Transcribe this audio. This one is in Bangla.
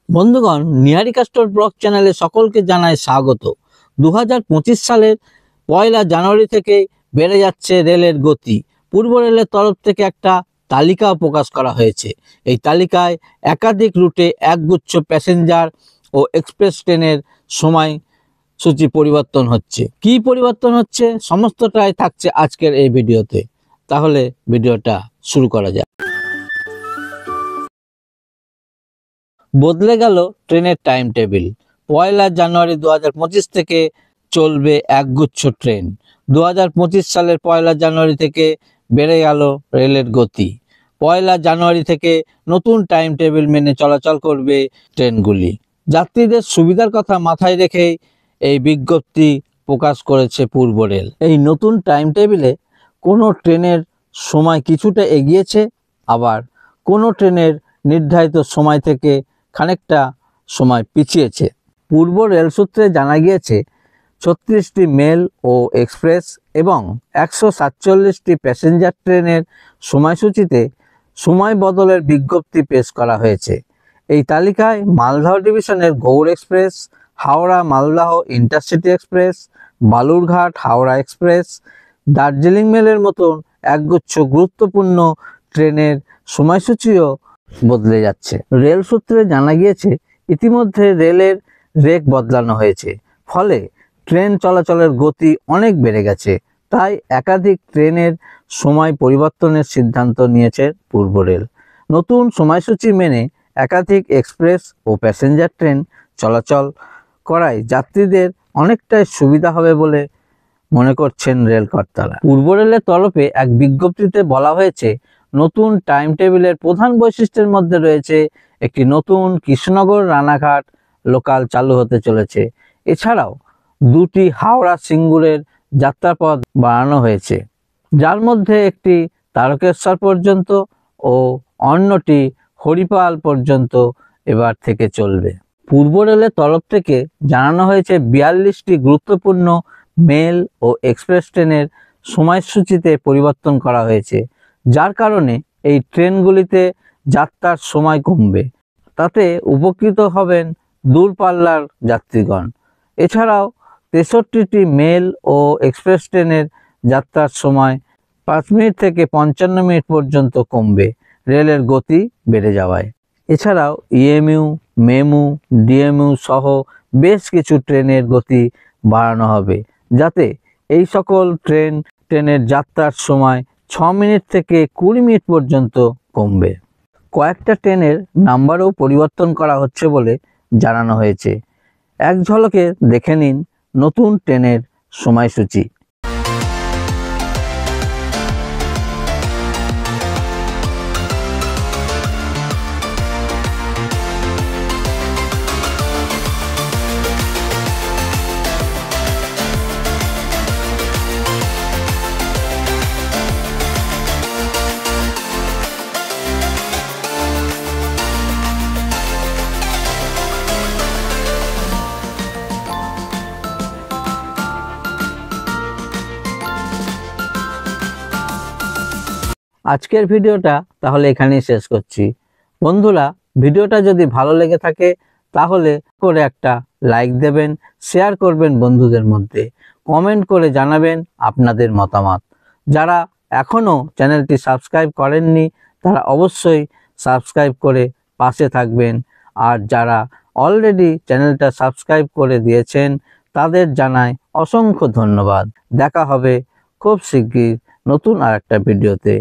বন্ধুগণ, নিহারিকা স্টোর ব্লগ চ্যানেলে সকলকে জানাই স্বাগত। 2025 সালের 1 জানুয়ারি থেকে বেড়ে যাচ্ছে রেলের গতি। পূর্ব রেলের তরফ থেকে একটা তালিকাও প্রকাশ করা হয়েছে। এই তালিকায় একাধিক রুটে একগুচ্ছ প্যাসেঞ্জার ও এক্সপ্রেস ট্রেনের সময় সূচি পরিবর্তন হচ্ছে। কি পরিবর্তন হচ্ছে সমস্তটাই থাকছে আজকের এই ভিডিওতে। তাহলে ভিডিওটা শুরু করা যাক। বদলে গেল ট্রেনের টাইম টেবিল। 1 জানুয়ারি 2025 থেকে চলবে একগুচ্ছ ট্রেন। 2025 সালের 1 জানুয়ারি থেকে বেড়ে গেল রেলের গতি। 1 জানুয়ারি থেকে নতুন টাইম টেবিল মেনে চলাচল করবে ট্রেনগুলি। যাত্রীদের সুবিধার কথা মাথায় রেখেই এই বিজ্ঞপ্তি প্রকাশ করেছে পূর্ব রেল। এই নতুন টাইম টেবিলে কোনো ট্রেনের সময় কিছুটা এগিয়েছে, আবার কোনো ট্রেনের নির্ধারিত সময় থেকে খানিকটা সময় পিছিয়েছে। পূর্ব রেল সূত্রে জানা গিয়েছে 36টি মেল ও এক্সপ্রেস এবং 147টি প্যাসেঞ্জার ট্রেনের সময়সূচিতে সময় বদলের বিজ্ঞপ্তি পেশ করা হয়েছে। এই তালিকায় মালদহ ডিভিশনের Gour express, Howrah Malda intercity express, Balurghat Howrah express, Darjeeling মেলের মতন একগুচ্ছ গুরুত্বপূর্ণ ট্রেনের সময়সূচিও বদলে যাচ্ছে। রেল সূত্রে জানা গিয়েছে ইতিমধ্যে রেলের রেক বদলানো হয়েছে, ফলে ট্রেন চলাচলের গতি অনেক বেড়ে গেছে। তাই একাধিক ট্রেনের সময় পরিবর্তনের সিদ্ধান্ত নিয়েছে পূর্ব রেল। নতুন সময়সূচি মেনে একাধিক এক্সপ্রেস ও প্যাসেঞ্জার ট্রেন চলাচল করায় যাত্রীদের অনেকটাই সুবিধা হবে বলে মনে করছেন রেলকর্তারা। পূর্ব রেলের তরফে এক বিজ্ঞপ্তিতে বলা হয়েছে, নতুন টাইম টেবিলের প্রধান বৈশিষ্ট্যের মধ্যে রয়েছে একটি নতুন কৃষ্ণনগর রানাঘাট লোকাল চালু হতে চলেছে। এছাড়াও দুটি হাওড়া সিঙ্গুরের যাত্রাপথ বাড়ানো হয়েছে, যার মধ্যে একটি তারকেশ্বর পর্যন্ত ও অন্যটি হরিপাল পর্যন্ত এবার থেকে চলবে। পূর্ব রেলের তরফ থেকে জানানো হয়েছে 42টি গুরুত্বপূর্ণ মেল ও এক্সপ্রেস ট্রেনের সময়সূচিতে পরিবর্তন করা হয়েছে, যার কারণে এই ট্রেনগুলিতে যাত্রার সময় কমবে। তাতে উপকৃত হবেন দূরপাল্লার যাত্রীগণ। এছাড়াও 63টি মেল ও এক্সপ্রেস ট্রেনের যাত্রার সময় 5 মিনিট থেকে 55 মিনিট পর্যন্ত কমবে রেলের গতি বেড়ে যাওয়ায়। এছাড়াও ইএমইউ, মেমু, ডিএমইউ সহ বেশ কিছু ট্রেনের গতি বাড়ানো হবে, যাতে এই সকল ট্রেনের যাত্রার সময় 6 মিনিট থেকে 20 মিনিট পর্যন্ত কমবে। কয়েকটা ট্রেনের নাম্বারও পরিবর্তন করা হচ্ছে বলে জানানো হয়েছে। এক ঝলকে দেখে নিন নতুন ট্রেনের সময়সূচি। আজকের ভিডিওটা তাহলে এখানেই শেষ করছি। বন্ধুরা, ভিডিওটা যদি ভালো লেগে থাকে তাহলে করে একটা লাইক দেবেন, শেয়ার করবেন বন্ধুদের মধ্যে, কমেন্ট করে জানাবেন আপনাদের মতামত। যারা এখনও চ্যানেলটি সাবস্ক্রাইব করেননি তারা অবশ্যই সাবস্ক্রাইব করে পাশে থাকবেন, আর যারা অলরেডি চ্যানেলটা সাবস্ক্রাইব করে দিয়েছেন তাদের জানাই অসংখ্য ধন্যবাদ। দেখা হবে খুব শিগগির নতুন আরেকটা ভিডিওতে।